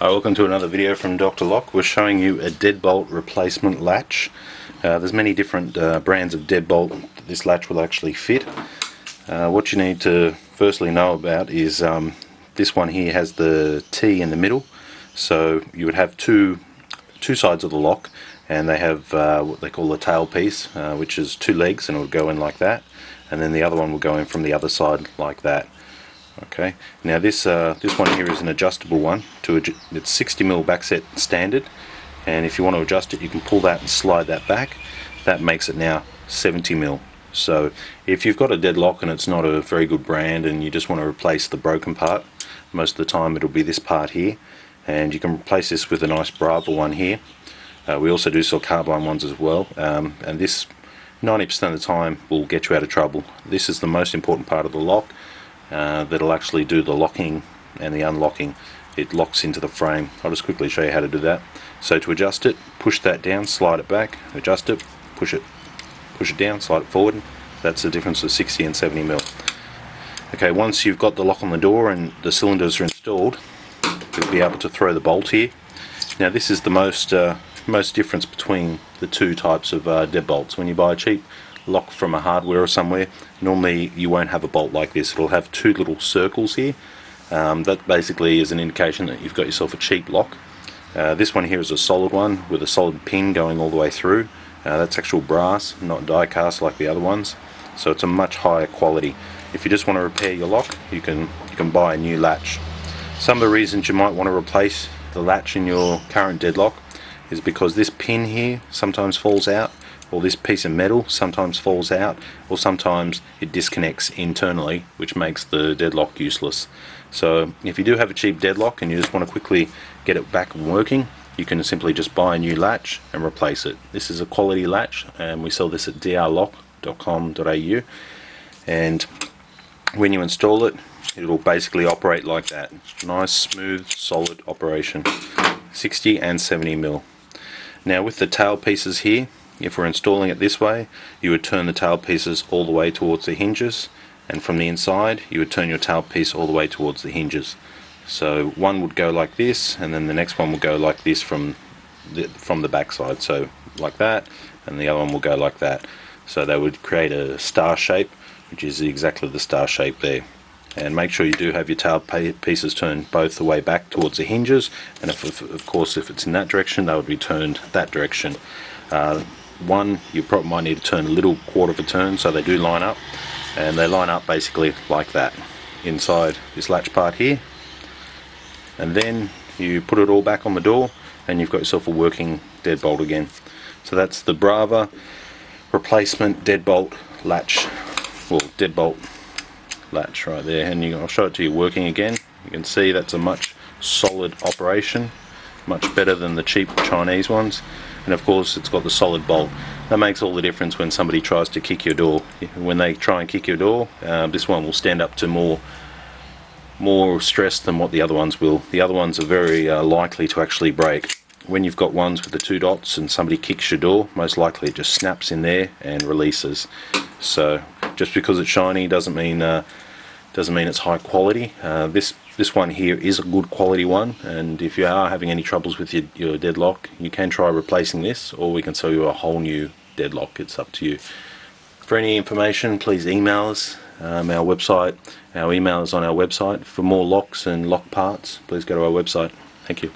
Hi, welcome to another video from Dr. Lock. We're showing you a deadbolt replacement latch. There's many different brands of deadbolt that this latch will actually fit. What you need to firstly know about is this one here has the T in the middle, so you would have two sides of the lock, and they have what they call the tail piece, which is two legs, and it would go in like that, and then the other one will go in from the other side like that. Okay, now this one here is an adjustable one. It's 60mm backset standard, and if you want to adjust it, you can pull that and slide that back. That makes it now 70mm. So if you've got a deadlock and it's not a very good brand and you just want to replace the broken part, most of the time it'll be this part here, and you can replace this with a nice Brava one here. We also do sell carbine ones as well, and this 90% of the time will get you out of trouble. This is the most important part of the lock. That'll actually do the locking and the unlocking. It locks into the frame. I'll just quickly show you how to do that. So to adjust it, push that down, slide it back, adjust it, push it down, slide it forward. That's the difference of 60 and 70mm. Okay, once you've got the lock on the door and the cylinders are installed, you'll be able to throw the bolt here. Now this is the most difference between the two types of deadbolts. When you buy a cheap lock from a hardware or somewhere, normally you won't have a bolt like this. It'll have two little circles here. That basically is an indication that you've got yourself a cheap lock. This one here is a solid one with a solid pin going all the way through. That's actual brass, not die cast like the other ones, so it's a much higher quality. If you just want to repair your lock, you can buy a new latch. Some of the reasons you might want to replace the latch in your current deadlock is because this pin here sometimes falls out, or this piece of metal sometimes falls out, or sometimes it disconnects internally, which makes the deadlock useless. So if you do have a cheap deadlock and you just want to quickly get it back and working, you can simply just buy a new latch and replace it. This is a quality latch, and we sell this at drlock.com.au, and when you install it, it'll basically operate like that. Nice, smooth, solid operation. 60 and 70mm. Now with the tail pieces here, if we're installing it this way, you would turn the tail pieces all the way towards the hinges, and from the inside you would turn your tail piece all the way towards the hinges. So one would go like this, and then the next one will go like this from the back side, so like that, and the other one will go like that. So they would create a star shape, which is exactly the star shape there. And make sure you do have your tail pieces turned both the way back towards the hinges, and of course if it's in that direction, they would be turned that direction. One, you probably might need to turn a little quarter of a turn so they do line up, and they line up basically like that inside this latch part here, and then you put it all back on the door and you've got yourself a working deadbolt again. So that's the Brava replacement deadbolt latch, well, deadbolt latch right there, and I'll show it to you working again. You can see that's a much solid operation, much better than the cheap Chinese ones. And of course it's got the solid bolt. That makes all the difference when somebody tries to kick your door. When they try and kick your door, this one will stand up to more stress than what the other ones will. The other ones are very likely to actually break. When you've got ones with the two dots and somebody kicks your door, most likely it just snaps in there and releases. So just because it's shiny doesn't mean it's high quality. This one here is a good quality one, and if you are having any troubles with your deadlock, you can try replacing this, or we can sell you a whole new deadlock. It's up to you. For any information, please email us. Our website, our email is on our website. For more locks and lock parts, please go to our website. Thank you.